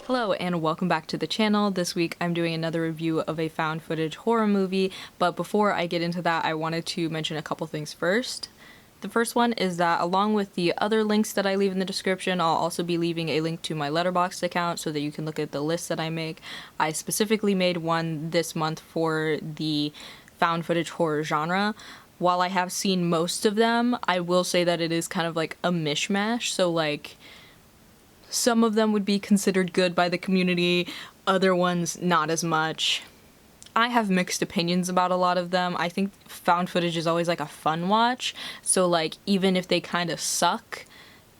Hello and welcome back to the channel. This week I'm doing another review of a found footage horror movie, but before I get into that I wanted to mention a couple things first. The first one is that along with the other links that I leave in the description, I'll also be leaving a link to my Letterboxd account so that you can look at the list that I make. I specifically made one this month for the found footage horror genre. While I have seen most of them, I will say that it is kind of like a mishmash, so like some of them would be considered good by the community, other ones not as much. I have mixed opinions about a lot of them. I think found footage is always like a fun watch, so like even if they kind of suck,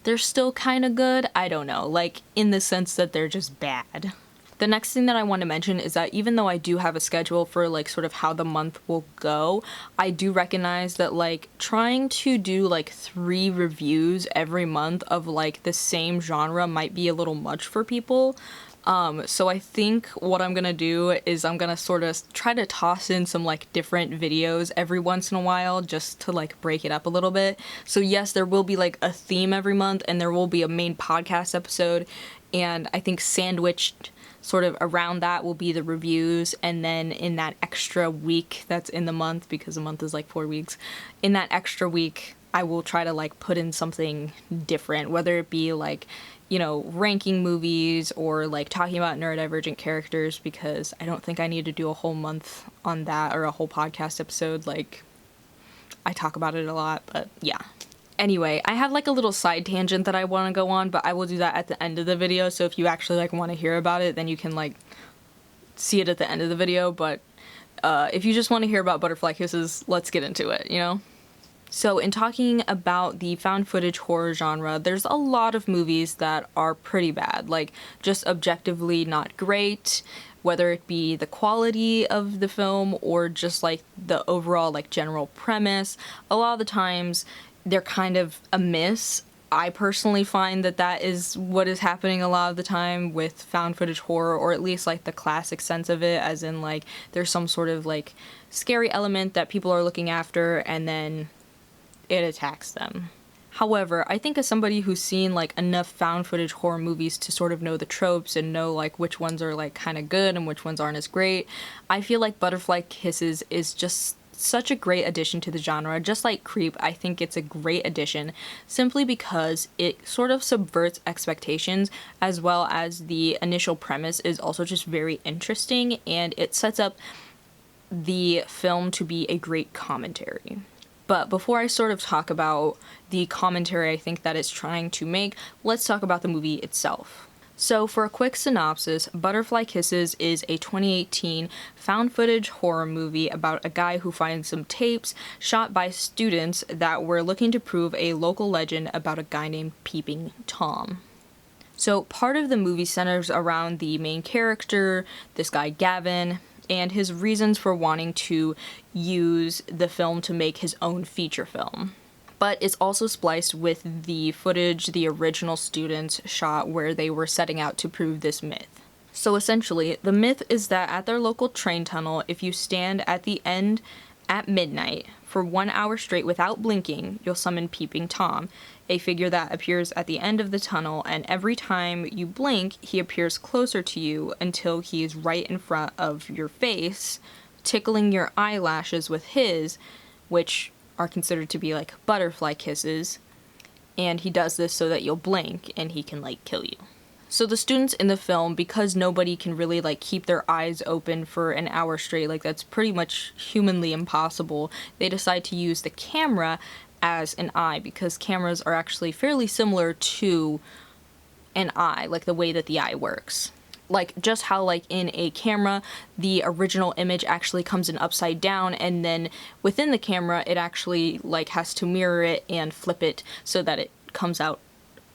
they're still kind of good. I don't know, like in the sense that they're just bad. The next thing that I want to mention is that even though I do have a schedule for like sort of how the month will go, I do recognize that like trying to do like 3 reviews every month of like the same genre might be a little much for people. So I think what I'm gonna do is I'm gonna sort of try to toss in some like different videos every once in a while just to like break it up a little bit. So yes, there will be like a theme every month and there will be a main podcast episode, and I think sandwiched sort of around that will be the reviews, and then in that extra week that's in the month, because a month is like 4 weeks, in that extra week I will try to like put in something different, whether it be like, you know, ranking movies or like talking about neurodivergent characters, because I don't think I need to do a whole month on that or a whole podcast episode. Like, I talk about it a lot, but yeah. Anyway, I have like a little side tangent that I want to go on, but I will do that at the end of the video, so if you actually like want to hear about it, then you can like see it at the end of the video. But if you just want to hear about butterfly kisses, let's get into it, you know? So in talking about the found footage horror genre, there's a lot of movies that are pretty bad, like just objectively not great, whether it be the quality of the film or just like the overall like general premise. A lot of the times they're kind of a miss. I personally find that that is what is happening a lot of the time with found footage horror, or at least like the classic sense of it, as in like there's some sort of like scary element that people are looking after and then it attacks them. However, I think as somebody who's seen like enough found footage horror movies to sort of know the tropes and know like which ones are like kind of good and which ones aren't as great, I feel like Butterfly Kisses is just such a great addition to the genre. Just like Creep, I think it's a great addition simply because it sort of subverts expectations, as well as the initial premise is also just very interesting, and it sets up the film to be a great commentary. But before I sort of talk about the commentary I think that it's trying to make, let's talk about the movie itself. So for a quick synopsis, Butterfly Kisses is a 2018 found footage horror movie about a guy who finds some tapes shot by students that were looking to prove a local legend about a guy named Peeping Tom. So part of the movie centers around the main character, this guy Gavin, and his reasons for wanting to use the film to make his own feature film. But it's also spliced with the footage the original students shot where they were setting out to prove this myth. So essentially, the myth is that at their local train tunnel, if you stand at the end at midnight for 1 hour straight without blinking, you'll summon Peeping Tom, a figure that appears at the end of the tunnel, and every time you blink, he appears closer to you until he is right in front of your face, tickling your eyelashes with his, which are considered to be like butterfly kisses, and he does this so that you'll blink and he can like kill you. So the students in the film, because nobody can really like keep their eyes open for an hour straight, like that's pretty much humanly impossible, they decide to use the camera as an eye, because cameras are actually fairly similar to an eye, like the way that the eye works. Like just how like in a camera the original image actually comes in upside down, and then within the camera it actually like has to mirror it and flip it so that it comes out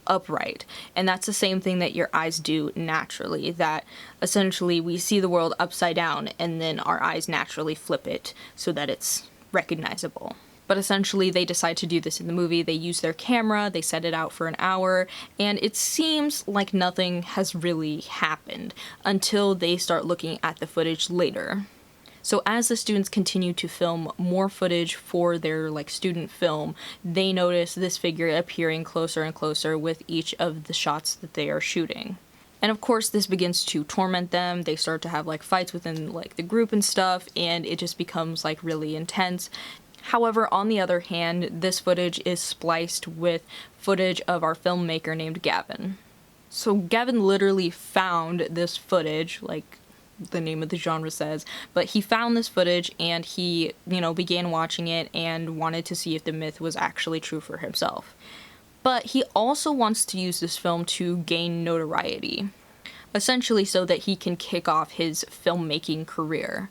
upright. And that's the same thing that your eyes do naturally, that essentially we see the world upside down and then our eyes naturally flip it so that it's recognizable. But essentially they decide to do this in the movie. They use their camera, they set it out for an hour, and it seems like nothing has really happened until they start looking at the footage later. So as the students continue to film more footage for their like student film, they notice this figure appearing closer and closer with each of the shots that they are shooting. And of course, this begins to torment them. They start to have like fights within like the group and stuff, and it just becomes like really intense. However, on the other hand, this footage is spliced with footage of our filmmaker named Gavin. So Gavin literally found this footage, like the name of the genre says, but he found this footage and he, began watching it and wanted to see if the myth was actually true for himself. But he also wants to use this film to gain notoriety, essentially so that he can kick off his filmmaking career.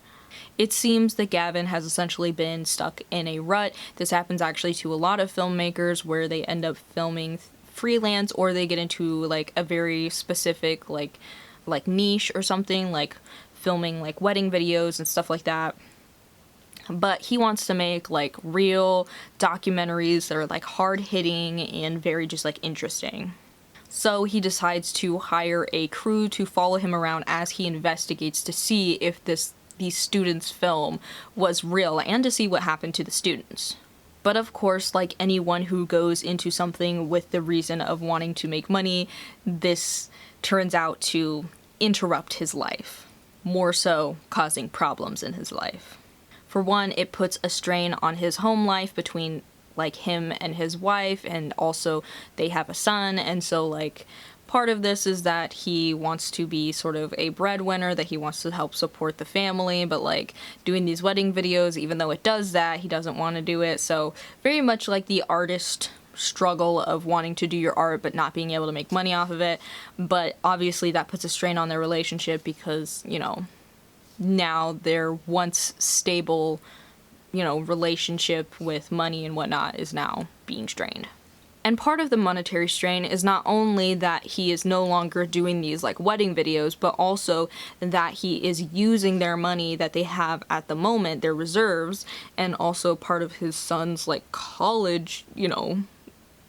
It seems that Gavin has essentially been stuck in a rut. This happens actually to a lot of filmmakers where they end up filming freelance, or they get into like a very specific like niche or something, like filming like wedding videos and stuff like that. But he wants to make like real documentaries that are like hard hitting and very just like interesting. So he decides to hire a crew to follow him around as he investigates to see if these students' film was real and to see what happened to the students. But of course, like anyone who goes into something with the reason of wanting to make money, this turns out to interrupt his life, more so causing problems in his life. For one, it puts a strain on his home life between like him and his wife, and also they have a son, and so like part of this is that he wants to be sort of a breadwinner, that he wants to help support the family, but like doing these wedding videos, even though it does that, he doesn't want to do it. So very much like the artist struggle of wanting to do your art but not being able to make money off of it. But obviously that puts a strain on their relationship because, now their once stable, relationship with money and whatnot is now being strained. And part of the monetary strain is not only that he is no longer doing these like wedding videos, but also that he is using their money that they have at the moment, their reserves, and also part of his son's like college,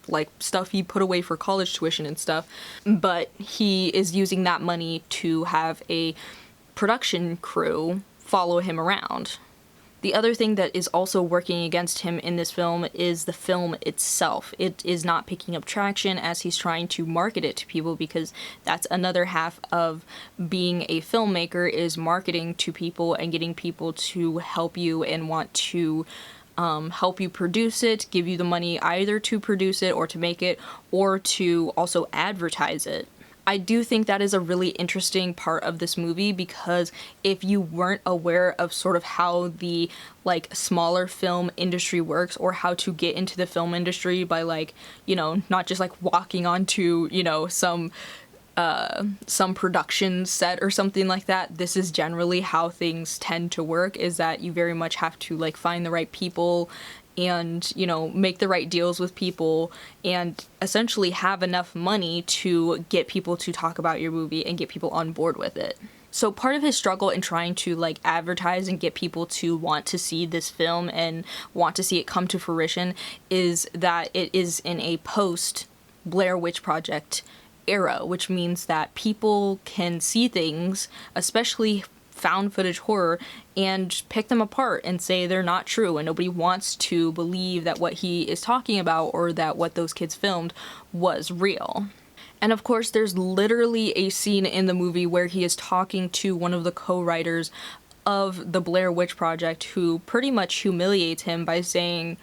like stuff he put away for college tuition and stuff. But he is using that money to have a production crew follow him around. The other thing that is also working against him in this film is the film itself. It is not picking up traction as he's trying to market it to people, because that's another half of being a filmmaker, is marketing to people and getting people to help you and want to help you produce it, give you the money either to produce it or to make it, or to also advertise it. I do think that is a really interesting part of this movie, because if you weren't aware of sort of how the like smaller film industry works, or how to get into the film industry by like, not just like walking onto, some production set or something like that, this is generally how things tend to work, is that you very much have to like find the right people and, make the right deals with people and essentially have enough money to get people to talk about your movie and get people on board with it. So part of his struggle in trying to like advertise and get people to want to see this film and want to see it come to fruition is that it is in a post Blair Witch Project era, which means that people can see things, especially found footage horror, and pick them apart and say they're not true, and nobody wants to believe that what he is talking about or that what those kids filmed was real. And of course, there's literally a scene in the movie where he is talking to one of the co-writers of the Blair Witch Project, who pretty much humiliates him by saying,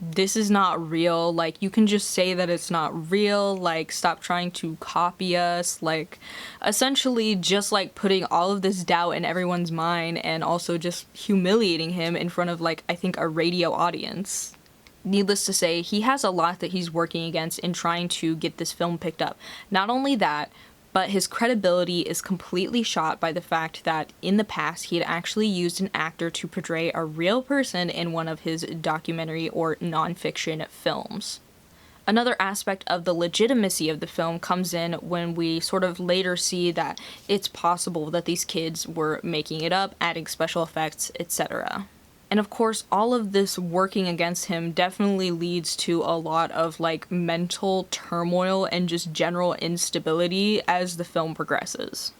this is not real, like, you can just say that it's not real, like, stop trying to copy us, like, essentially just, like, putting all of this doubt in everyone's mind, and also just humiliating him in front of, like, I think a radio audience. Needless to say, he has a lot that he's working against in trying to get this film picked up. Not only that, but his credibility is completely shot by the fact that in the past he had actually used an actor to portray a real person in one of his documentary or nonfiction films. Another aspect of the legitimacy of the film comes in when we sort of later see that it's possible that these kids were making it up, adding special effects, etc. And of course, all of this working against him definitely leads to a lot of like mental turmoil and just general instability as the film progresses.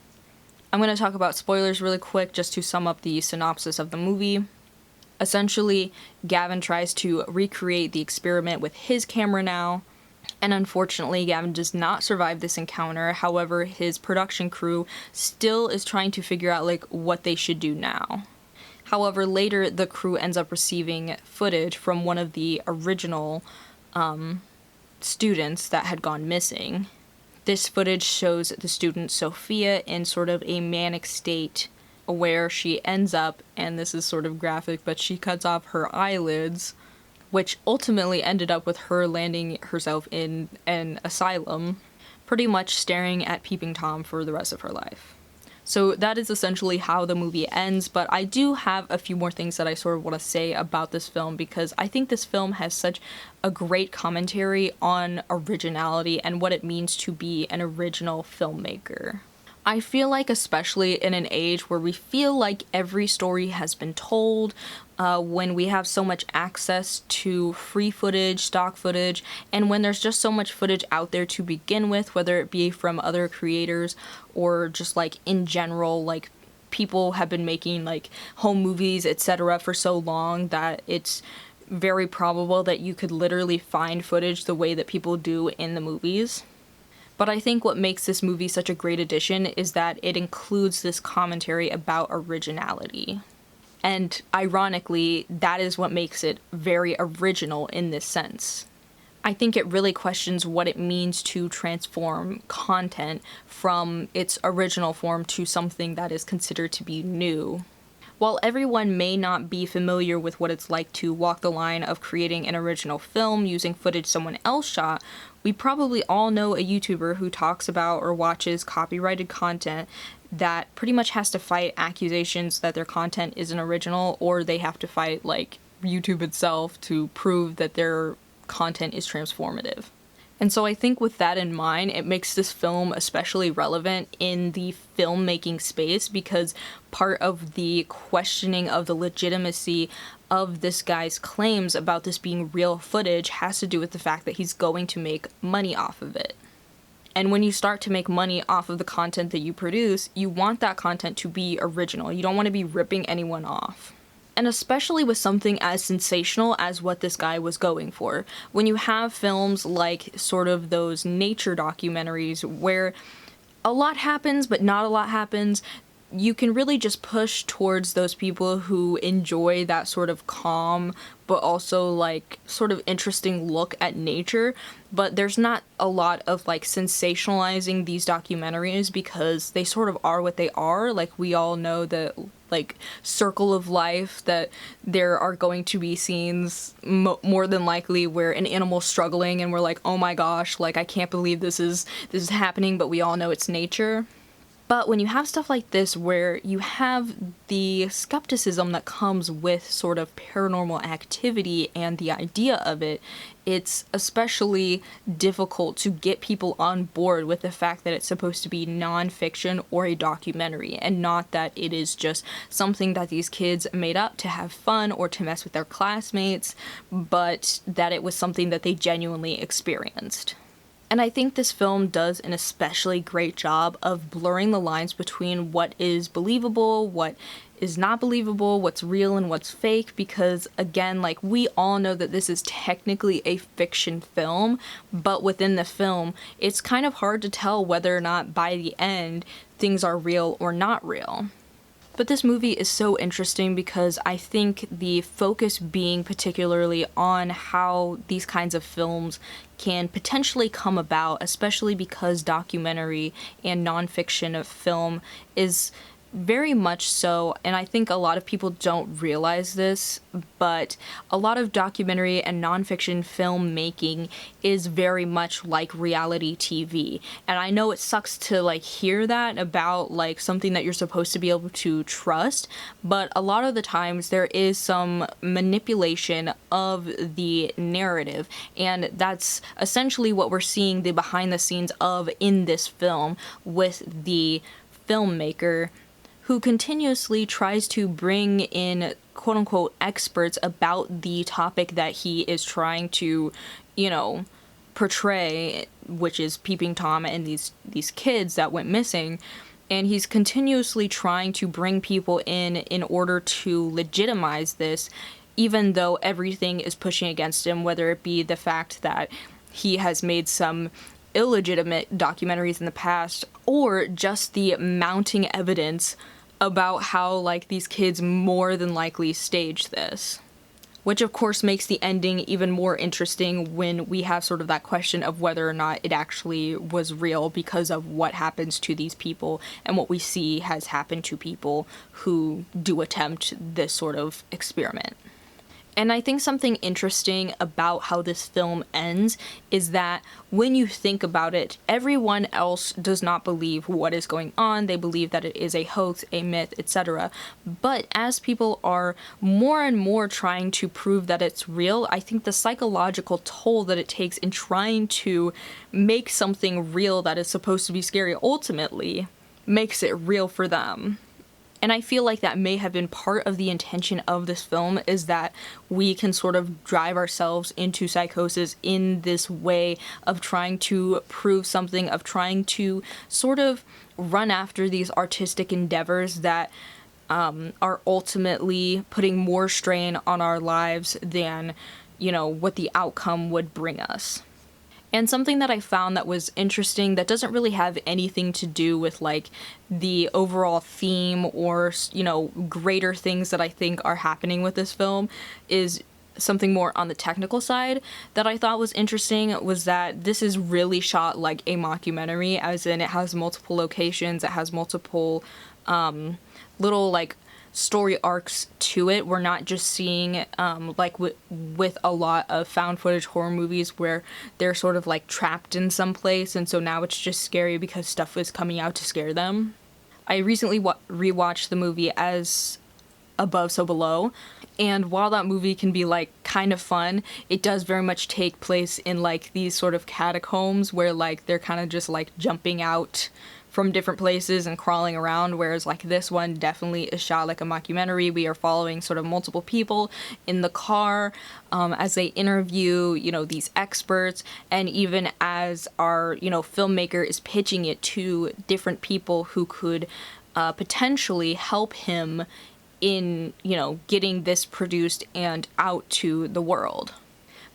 I'm going to talk about spoilers really quick just to sum up the synopsis of the movie. Essentially, Gavin tries to recreate the experiment with his camera now, And unfortunately, Gavin does not survive this encounter. However, his production crew still is trying to figure out like what they should do now. However, later the crew ends up receiving footage from one of the original students that had gone missing. This footage shows the student Sophia in sort of a manic state where she ends up, and this is sort of graphic, but she cuts off her eyelids, which ultimately ended up with her landing herself in an asylum, pretty much staring at Peeping Tom for the rest of her life. So that is essentially how the movie ends, but I do have a few more things that I sort of want to say about this film, because I think this film has such a great commentary on originality and what it means to be an original filmmaker. I feel like, especially in an age where we feel like every story has been told, when we have so much access to free footage, stock footage, and when there's just so much footage out there to begin with, whether it be from other creators or just like in general, like people have been making like home movies, etc. for so long that it's very probable that you could literally find footage the way that people do in the movies. But I think what makes this movie such a great addition is that it includes this commentary about originality. And ironically, that is what makes it very original in this sense. I think it really questions what it means to transform content from its original form to something that is considered to be new. While everyone may not be familiar with what it's like to walk the line of creating an original film using footage someone else shot, we probably all know a YouTuber who talks about or watches copyrighted content that pretty much has to fight accusations that their content isn't original, or they have to fight like YouTube itself to prove that their content is transformative. And so I think with that in mind, it makes this film especially relevant in the filmmaking space, because part of the questioning of the legitimacy of this guy's claims about this being real footage has to do with the fact that he's going to make money off of it. And when you start to make money off of the content that you produce, you want that content to be original. You don't want to be ripping anyone off. And especially with something as sensational as what this guy was going for. When you have films like sort of those nature documentaries where a lot happens but not a lot happens, you can really just push towards those people who enjoy that sort of calm but also like sort of interesting look at nature. But there's not a lot of like sensationalizing these documentaries because they sort of are what they are. Like we all know that like circle of life, that there are going to be scenes more than likely where an animal's struggling and we're like, oh my gosh, like I can't believe this is happening, but we all know it's nature. But when you have stuff like this where you have the skepticism that comes with sort of paranormal activity and the idea of it, it's especially difficult to get people on board with the fact that it's supposed to be nonfiction or a documentary, and not that it is just something that these kids made up to have fun or to mess with their classmates, but that it was something that they genuinely experienced. And I think this film does an especially great job of blurring the lines between what is believable, what is not believable, what's real and what's fake, because again, like we all know that this is technically a fiction film, but within the film, it's kind of hard to tell whether or not by the end things are real or not real. But this movie is so interesting because I think the focus being particularly on how these kinds of films can potentially come about, especially because documentary and nonfiction of film is very much so, and I think a lot of people don't realize this, but a lot of documentary and nonfiction filmmaking is very much like reality TV. And I know it sucks to like hear that about like something that you're supposed to be able to trust, but a lot of the times there is some manipulation of the narrative, and that's essentially what we're seeing the behind the scenes of in this film, with the filmmaker who continuously tries to bring in quote-unquote experts about the topic that he is trying to, portray, which is Peeping Tom and these kids that went missing. And he's continuously trying to bring people in order to legitimize this, even though everything is pushing against him, whether it be the fact that he has made some illegitimate documentaries in the past, or just the mounting evidence about how, like, these kids more than likely staged this. Which of course makes the ending even more interesting when we have sort of that question of whether or not it actually was real because of what happens to these people and what we see has happened to people who do attempt this sort of experiment. And I think something interesting about how this film ends is that when you think about it, everyone else does not believe what is going on. They believe that it is a hoax, a myth, etc. But as people are more and more trying to prove that it's real, I think the psychological toll that it takes in trying to make something real that is supposed to be scary ultimately makes it real for them. And I feel like that may have been part of the intention of this film, is that we can sort of drive ourselves into psychosis in this way of trying to prove something, of trying to sort of run after these artistic endeavors that are ultimately putting more strain on our lives than, you know, what the outcome would bring us. And something that I found that was interesting that doesn't really have anything to do with, like, the overall theme or, you know, greater things that I think are happening with this film is something more on the technical side that I thought was interesting, was that this is really shot like a mockumentary, as in it has multiple locations, it has multiple little, like, story arcs to it. We're not just seeing like with a lot of found footage horror movies where they're sort of like trapped in some place, and so now it's just scary because stuff is coming out to scare them. I recently rewatched the movie As Above So Below, and while that movie can be like kind of fun, it does very much take place in like these sort of catacombs where like they're kind of just like jumping out from different places and crawling around, whereas like this one definitely is shot like a mockumentary. We are following sort of multiple people in the car as they interview, you know, these experts, and even as our, you know, filmmaker is pitching it to different people who could potentially help him in, you know, getting this produced and out to the world.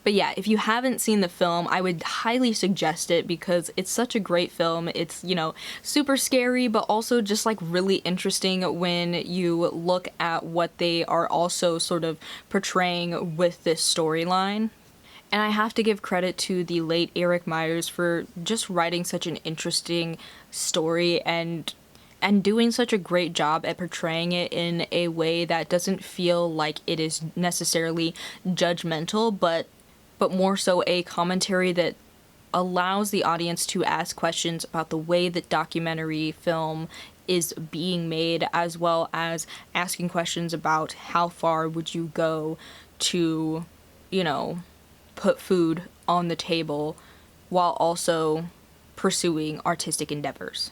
But yeah, if you haven't seen the film, I would highly suggest it because it's such a great film. It's, you know, super scary, but also just like really interesting when you look at what they are also sort of portraying with this storyline. And I have to give credit to the late Eric Myers for just writing such an interesting story and doing such a great job at portraying it in a way that doesn't feel like it is necessarily judgmental, but more so a commentary that allows the audience to ask questions about the way that documentary film is being made, as well as asking questions about how far would you go to, you know, put food on the table while also pursuing artistic endeavors.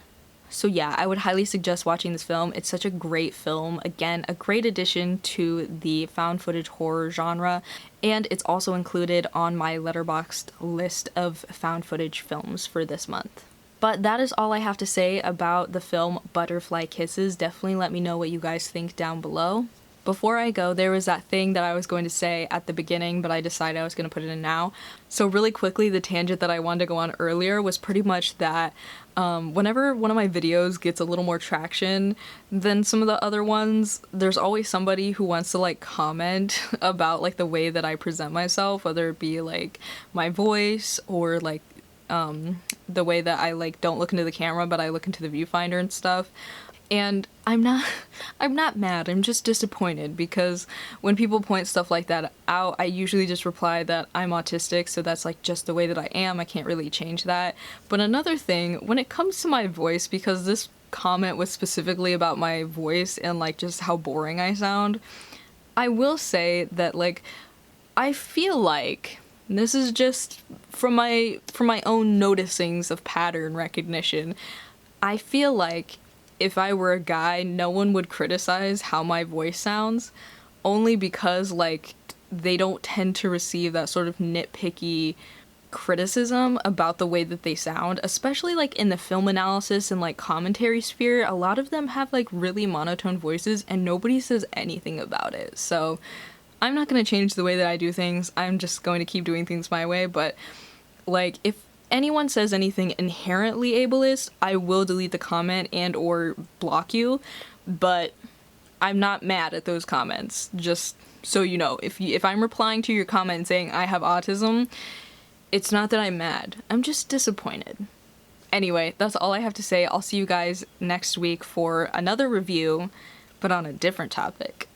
So yeah, I would highly suggest watching this film. It's such a great film. Again, a great addition to the found footage horror genre, and it's also included on my Letterboxd list of found footage films for this month. But that is all I have to say about the film Butterfly Kisses. Definitely let me know what you guys think down below. Before I go, there was that thing that I was going to say at the beginning, but I decided I was going to put it in now. So really quickly, the tangent that I wanted to go on earlier was pretty much that whenever one of my videos gets a little more traction than some of the other ones, there's always somebody who wants to like comment about like the way that I present myself, whether it be like my voice or like the way that I like don't look into the camera but I look into the viewfinder and stuff. And I'm not mad, I'm just disappointed, because when people point stuff like that out, I usually just reply that I'm autistic, so that's like just the way that I am, I can't really change that. But another thing, when it comes to my voice, because this comment was specifically about my voice and like just how boring I sound, I will say that like, I feel like, and this is just from my own noticings of pattern recognition, I feel like if I were a guy, no one would criticize how my voice sounds, only because, like, they don't tend to receive that sort of nitpicky criticism about the way that they sound, especially, like, in the film analysis and, like, commentary sphere. A lot of them have, like, really monotone voices, and nobody says anything about it. So I'm not going to change the way that I do things. I'm just going to keep doing things my way, but Like, if anyone says anything inherently ableist, I will delete the comment and or block you, but I'm not mad at those comments. Just so you know, if I'm replying to your comment saying I have autism, it's not that I'm mad. I'm just disappointed. Anyway, that's all I have to say. I'll see you guys next week for another review, but on a different topic.